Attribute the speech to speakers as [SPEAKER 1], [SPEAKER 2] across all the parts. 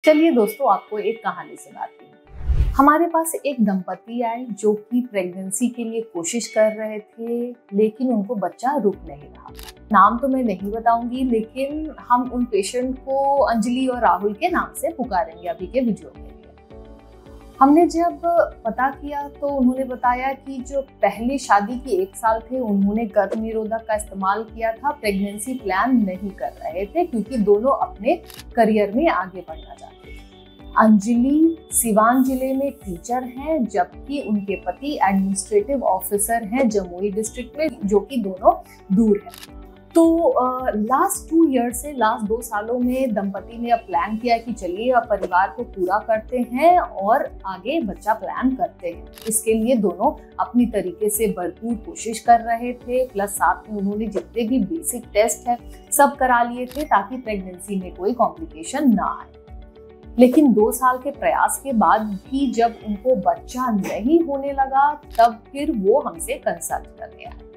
[SPEAKER 1] चलिए दोस्तों, आपको एक कहानी सुनाती हूँ। हमारे पास एक दंपति आए जो कि प्रेगनेंसी के लिए कोशिश कर रहे थे, लेकिन उनको बच्चा रुक नहीं रहा। नाम तो मैं नहीं बताऊंगी, लेकिन हम उन पेशेंट को अंजलि और राहुल के नाम से पुकारेंगे अभी के वीडियो के लिए। हमने जब पता किया तो उन्होंने बताया कि जो पहले शादी के 1 साल थे उन्होंने गर्भ निरोधक का इस्तेमाल किया था, प्रेगनेंसी प्लान नहीं कर रहे थे क्योंकि दोनों अपने करियर में आगे बढ़ना चाहते थे। अंजलि सिवान जिले में टीचर हैं, जबकि उनके पति एडमिनिस्ट्रेटिव ऑफिसर हैं जमुई डिस्ट्रिक्ट में, जो कि दोनों दूर है। तो लास्ट 2 ईयर से लास्ट 2 सालों में दंपति ने अब प्लान किया कि चलिए अब परिवार को पूरा करते हैं और आगे बच्चा प्लान करते हैं। इसके लिए दोनों अपनी तरीके से भरपूर कोशिश कर रहे थे, प्लस साथ में उन्होंने जितने भी बेसिक टेस्ट है सब करा लिए थे ताकि प्रेगनेंसी में कोई कॉम्प्लिकेशन ना आए। लेकिन 2 साल के प्रयास के बाद भी जब उनको बच्चा नहीं होने लगा, तब फिर वो हमसे कंसल्ट करने आए।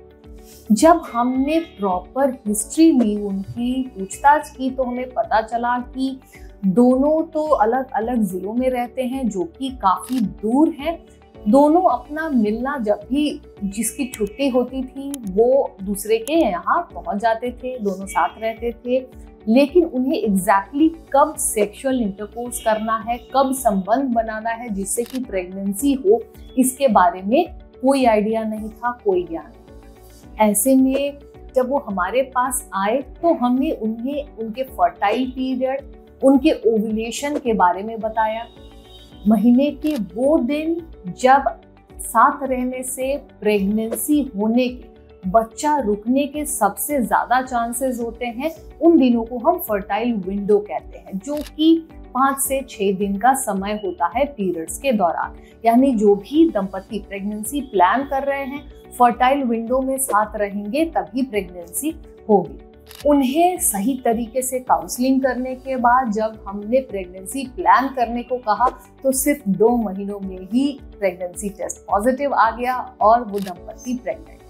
[SPEAKER 1] जब हमने प्रॉपर हिस्ट्री ली, उनकी पूछताछ की, तो हमें पता चला कि दोनों तो अलग अलग जिलों में रहते हैं जो कि काफी दूर हैं। दोनों अपना मिलना जब भी जिसकी छुट्टी होती थी वो दूसरे के यहाँ पहुंच जाते थे, दोनों साथ रहते थे, लेकिन उन्हें एग्जैक्टली कब सेक्सुअल इंटरकोर्स करना है, कब संबंध बनाना है जिससे कि प्रेगनेंसी हो, इसके बारे में कोई आइडिया नहीं था, कोई ज्ञान नहीं। ऐसे में जब वो हमारे पास आए तो हमने उन्हें उनके फर्टाइल पीरियड, उनके ओव्यूलेशन के बारे में बताया। महीने के वो दिन जब साथ रहने से प्रेगनेंसी होने के, बच्चा रुकने के सबसे ज्यादा चांसेस होते हैं, उन दिनों को हम फर्टाइल विंडो कहते हैं, जो कि 5 से 6 दिन का समय होता है पीरियड्स के दौरान। यानी जो भी दंपति प्रेगनेंसी प्लान कर रहे हैं, फर्टाइल विंडो में साथ रहेंगे तभी प्रेगनेंसी होगी। उन्हें सही तरीके से काउंसलिंग करने के बाद जब हमने प्रेगनेंसी प्लान करने को कहा तो सिर्फ 2 महीनों में ही प्रेगनेंसी टेस्ट पॉजिटिव आ गया और वो दंपति प्रेग्नेंट।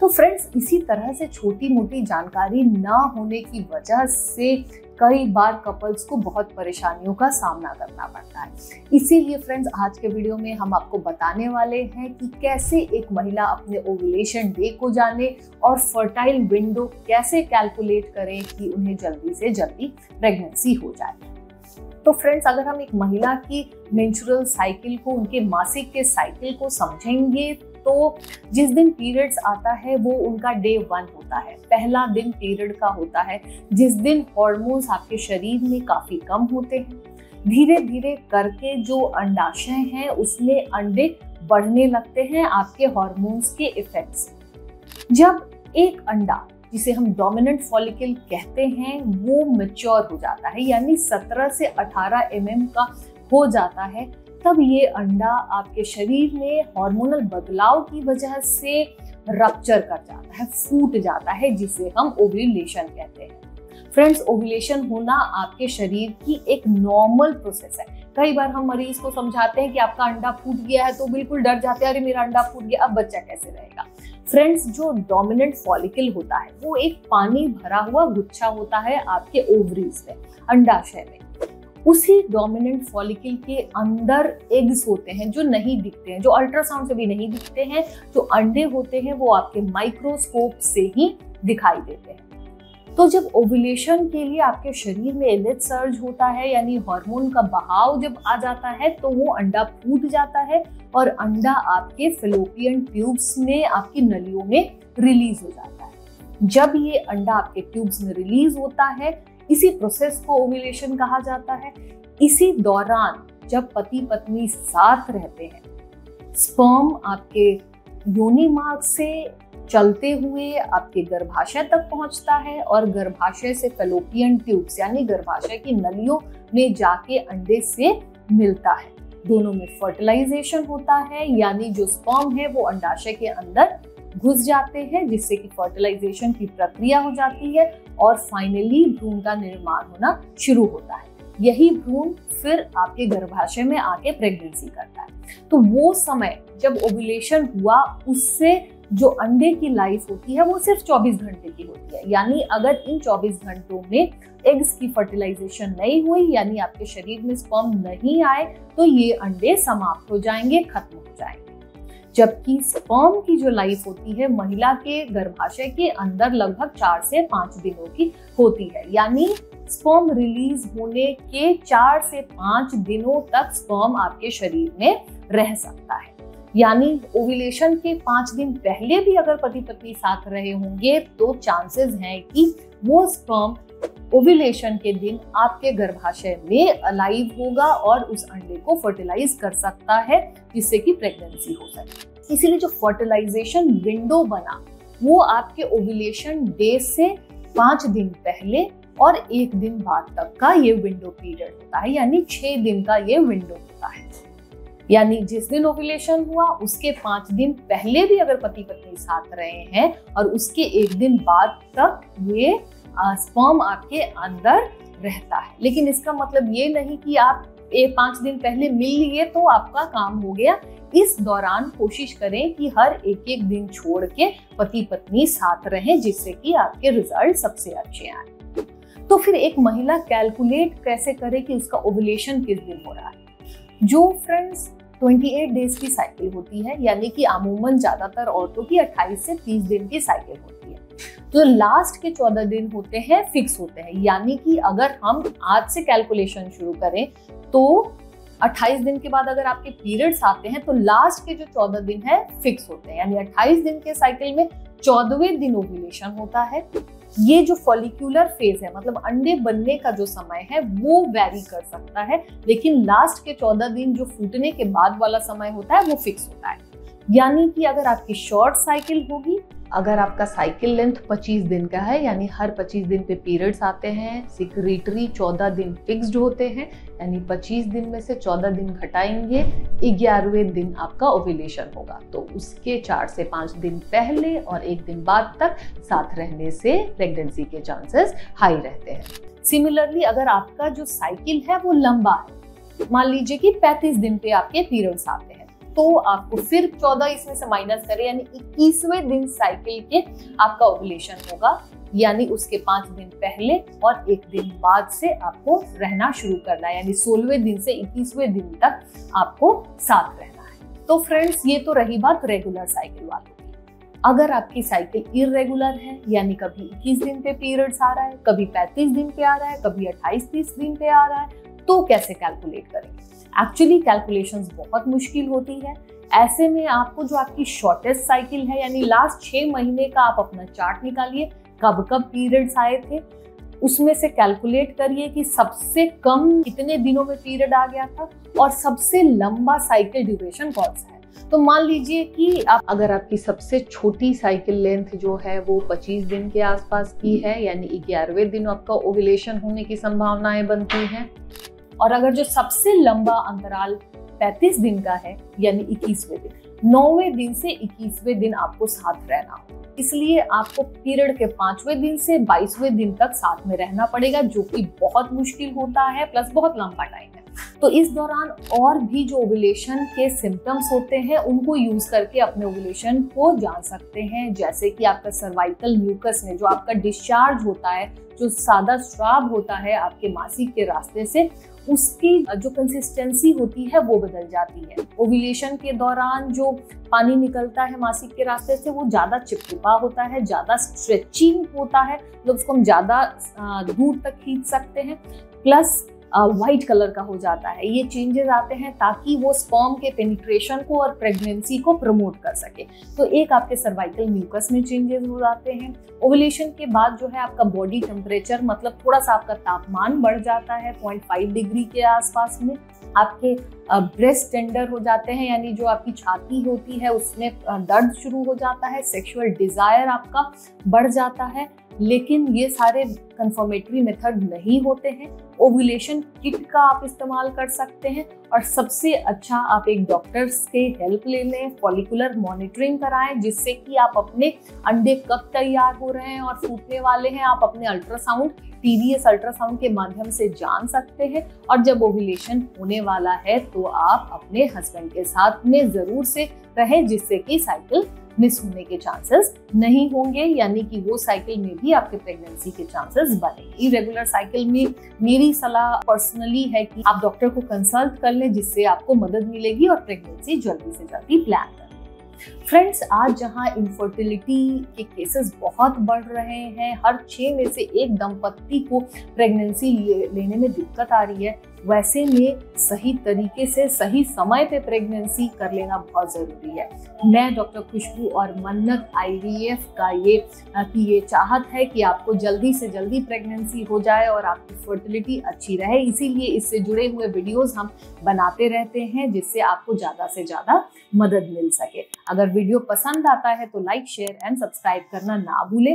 [SPEAKER 1] तो फ्रेंड्स, इसी तरह से छोटी मोटी जानकारी ना होने की वजह से कई बार कपल्स को बहुत परेशानियों का सामना करना पड़ता है। इसीलिए फ्रेंड्स, आज के वीडियो में हम आपको बताने वाले हैं कि कैसे एक महिला अपने ओव्यूलेशन डे को जाने और फर्टाइल विंडो कैसे कैलकुलेट करें कि उन्हें जल्दी से जल्दी प्रेगनेंसी हो जाए। तो फ्रेंड्स, अगर हम एक महिला की मेंस्ट्रुअल साइकिल को, उनके मासिक के साइकिल को समझेंगे तो जिस दिन पीरियड्स आता है वो उनका डे 1 होता है, पहला दिन पीरियड का होता है, जिस दिन हार्मोन्स आपके शरीर में काफी कम होते हैं। धीरे धीरे करके जो अंडाशय हैं उसमें अंडे बढ़ने लगते हैं आपके हार्मोन्स के इफेक्ट से। जब एक अंडा, जिसे हम डोमिनेंट फॉलिकल कहते हैं, वो मैच्योर हो जाता है, यानी 17 से 18 mm का हो जाता है, तब ये अंडा आपके शरीर में हार्मोनल बदलाव की वजह से रप्चर कर जाता है, फूट जाता है, जिसे हम ओव्यूलेशन कहते हैं। फ्रेंड्स, ओव्यूलेशन होना आपके शरीर की एक नॉर्मल प्रोसेस है। कई बार हम मरीज को समझाते हैं कि आपका अंडा फूट गया है तो बिल्कुल डर जाते हैं, अरे मेरा अंडा फूट गया, अब बच्चा कैसे रहेगा। फ्रेंड्स, जो डोमिनेंट फॉलिकल होता है वो एक पानी भरा हुआ गुच्छा होता है आपके ओवरीज में, अंडाशय में। उसी डोमिनेंट फॉलिकल के अंदर एग्स होते हैं जो नहीं दिखते हैं, जो अल्ट्रासाउंड से भी नहीं दिखते हैं। जो अंडे होते हैं वो आपके माइक्रोस्कोप से ही दिखाई देते हैं। तो जब ओव्यूलेशन के लिए आपके शरीर में एलएच सर्ज होता है, यानी हार्मोन का बहाव जब आ जाता है, तो वो अंडा फूट जाता है और अंडा आपके फैलोपियन ट्यूब्स में, आपकी नलियों में रिलीज हो जाता है। जब ये अंडा आपके ट्यूब्स में रिलीज होता है, इसी प्रोसेस को ओव्यूलेशन कहा जाता है। इसी दौरान जब पति पत्नी साथ रहते हैं, स्पर्म आपके योनि मार्ग से चलते हुए आपके गर्भाशय तक पहुंचता है और गर्भाशय से फैलोपियन ट्यूब्स यानी गर्भाशय की नलियों में जाके अंडे से मिलता है। दोनों में फर्टिलाइजेशन होता है, यानी जो स्पर्म है वो अंडाशय के अंदर घुस जाते हैं, जिससे कि फर्टिलाइजेशन की प्रक्रिया हो जाती है और फाइनली भ्रूण का निर्माण होना शुरू होता है। यही भ्रूण फिर आपके गर्भाशय में आके प्रेगनेंसी करता है। तो वो समय जब ओव्यूलेशन हुआ, उससे जो अंडे की लाइफ होती है वो सिर्फ 24 घंटे की होती है। यानी अगर इन 24 घंटों में एग्स की फर्टिलाइजेशन नहीं हुई, यानी आपके शरीर में स्पर्म नहीं आए, तो ये अंडे समाप्त हो जाएंगे, खत्म हो जाएंगे। जबकि स्पर्म की जो लाइफ होती है महिला के गर्भाशय के अंदर लगभग 4 से 5 दिनों की होती है। यानी स्पर्म रिलीज होने के 4 से 5 दिनों तक स्पर्म आपके शरीर में रह सकता है। यानी ओव्यूलेशन के 5 दिन पहले भी अगर पति पत्नी साथ रहे होंगे तो चांसेस हैं कि वो स्पर्म ओव्यूलेशन के दिन आपके गर्भाशय में अलाइव होगा और उस अंडे को फर्टिलाइज कर सकता है, जिससे कि प्रेगनेंसी हो सके। इसीलिए जो फर्टिलाइजेशन विंडो बना वो आपके ओव्यूलेशन डे से 5 दिन पहले और 1 दिन बाद तक का ये विंडो पीरियड होता है। यानी 6 दिन का ये विंडो होता है। यानी जिस दिन ओव्यूलेशन हुआ उसके 5 दिन पहले भी अगर पति पत्नी साथ रहे हैं और उसके 1 दिन बाद तक ये स्पर्म आपके अंदर रहता है। लेकिन इसका मतलब ये नहीं कि आप 5 दिन पहले मिल लिए तो आपका काम हो गया। इस दौरान कोशिश करें कि हर एक दिन छोड़ के पति पत्नी साथ रहें, जिससे कि आपके रिजल्ट सबसे अच्छे आए। तो फिर एक महिला कैलकुलेट कैसे करे कि उसका ओव्यूलेशन किस दिन हो रहा है। जो फ्रेंड्स 28 डेज की साइकिल होती है, यानी कि अमूमन ज्यादातर औरतों की 28 से 30 दिन की साइकिल होती है, तो लास्ट के 14 दिन होते हैं फिक्स होते हैं। यानी कि अगर हम आज से कैलकुलेशन शुरू करें तो 28 दिन के बाद अगर आपके पीरियड्स आते हैं तो लास्ट के जो 14 दिन है फिक्स होते हैं। यानी 28 दिन के साइकिल में 14वें दिन ओव्यूलेशन होता है। ये जो फॉलिक्यूलर फेज है, मतलब अंडे बनने का जो समय है वो वैरी कर सकता है, लेकिन लास्ट के 14 दिन जो फूटने के बाद वाला समय होता है वो फिक्स होता है। यानी कि अगर आपकी शॉर्ट साइकिल होगी, अगर आपका साइकिल लेंथ 25 दिन का है, यानी हर 25 दिन पे पीरियड्स आते हैं, सिक्रेटरी 14 दिन फिक्स्ड होते हैं, यानी 25 दिन में से 14 दिन घटाएंगे, 11वें दिन आपका ओव्यूलेशन होगा। तो उसके 4 से 5 दिन पहले और 1 दिन बाद तक साथ रहने से प्रेगनेंसी के चांसेस हाई रहते हैं। सिमिलरली अगर आपका जो साइकिल है वो लंबा है, मान लीजिए कि 35 दिन पे आपके पीरियड्स आते हैं, तो आपको फिर 14 इसमें से माइनस करें, यानी 21वें दिन साइकिल के आपका ओव्यूलेशन होगा। यानी उसके 5 दिन पहले और 1 दिन बाद से आपको रहना शुरू करना है, यानी 16वें दिन से 21वें दिन तक आपको साथ रहना है। तो फ्रेंड्स, ये तो रही बात रेगुलर साइकिल वालों की। अगर आपकी साइकिल इरेगुलर है, यानी कभी 21 दिन पे पीरियड्स आ रहा है, कभी 35 दिन पे आ रहा है, कभी 28-30 दिन पे आ रहा है, तो कैसे कैलकुलेट करेंगे? एक्चुअली कैलकुलेशंस बहुत मुश्किल होती है। ऐसे में आपको जो आपकी शॉर्टेस्ट साइकिल है, यानी लास्ट 6 महीने का आप अपना चार्ट निकालिए, कब कब पीरियड्स आए थे, उसमें से कैलकुलेट करिए कि सबसे कम कितने दिनों में पीरियड आ गया था और सबसे लंबा साइकिल ड्यूरेशन कौन सा है। तो मान लीजिए कि अगर आपकी सबसे छोटी साइकिल लेंथ जो है वो 25 दिन के आसपास की है, यानी 11वें दिन आपका ओव्यूलेशन होने की संभावनाएं बनती हैं, और अगर जो सबसे लंबा अंतराल 35 दिन का है, यानी 21वें दिन, 9वें दिन से 21वें दिन आपको साथ रहना हो। इसलिए आपको पीरियड के 5वें दिन से 22वें दिन तक साथ में रहना पड़ेगा, जो कि बहुत मुश्किल होता है, प्लस बहुत लंबा टाइम है। तो इस दौरान और भी जो ओव्यूलेशन के सिम्टम्स होते हैं उनको यूज करके अपने ओव्यूलेशन को जान सकते हैं। जैसे कि आपका सर्वाइकल म्यूकस में जो आपका डिस्चार्ज होता है, जो सादा स्राव होता है आपके मासिक के रास्ते से, उसकी जो कंसिस्टेंसी होती है वो बदल जाती है। ओव्यूलेशन के दौरान जो पानी निकलता है मासिक के रास्ते से वो ज्यादा चिपचिपा होता है, ज्यादा स्ट्रेचिंग होता है, मतलब उसको हम ज्यादा दूर तक खींच सकते हैं, प्लस व्हाइट कलर का हो जाता है। ये चेंजेस आते हैं ताकि वो स्पर्म के पेनिट्रेशन को और प्रेगनेंसी को प्रमोट कर सके। तो एक आपके सर्वाइकल म्यूकस में चेंजेस हो जाते हैं। ओव्यूलेशन के बाद जो है आपका बॉडी टेम्परेचर, मतलब थोड़ा सा आपका तापमान बढ़ जाता है 0.5 डिग्री के आसपास में। आपके ब्रेस्ट टेंडर हो जाते हैं, यानी जो आपकी छाती होती है उसमें दर्द शुरू हो जाता है। सेक्सुअल डिजायर आपका बढ़ जाता है। लेकिन ये सारे कंफर्मेटरी मेथड नहीं होते हैं। ओव्यूलेशन किट का आप इस्तेमाल कर सकते हैं, और सबसे अच्छा आप एक डॉक्टर्स के हेल्प ले लें, फॉलिकुलर मॉनिटरिंग कराएं, जिससे कि आप अपने अंडे कब तैयार हो रहे हैं और फूटने वाले हैं आप अपने अल्ट्रासाउंड, TDS अल्ट्रासाउंड के माध्यम से जान सकते हैं। और जब ओव्यूलेशन होने वाला है तो आप अपने हस्बैंड के साथ में जरूर से रहें, जिससे कि साइकिल मिस होने के चांसेस नहीं होंगे, यानी कि वो साइकिल में भी आपके प्रेगनेंसी के चांसेस बनेंगे। इरेगुलर साइकिल में मेरी सलाह पर्सनली है कि आप डॉक्टर को कंसल्ट कर लें, जिससे आपको मदद मिलेगी और प्रेगनेंसी जल्दी से जल्दी प्लान करें। फ्रेंड्स, आज जहां इनफर्टिलिटी के केसेस बहुत बढ़ रहे हैं, हर 6 में से एक दंपत्ति को प्रेगनेंसी लेने में दिक्कत आ रही है, वैसे में सही तरीके से सही समय पे प्रेगनेंसी कर लेना बहुत जरूरी है। मैं डॉक्टर खुशबू और मन्नत IVF का ये चाहत है कि आपको जल्दी से जल्दी प्रेगनेंसी हो जाए और आपकी फर्टिलिटी अच्छी रहे, इसीलिए इससे जुड़े हुए वीडियोस हम बनाते रहते हैं, जिससे आपको ज्यादा से ज्यादा मदद मिल सके। अगर वीडियो पसंद आता है तो लाइक, शेयर एंड सब्सक्राइब करना ना भूलें।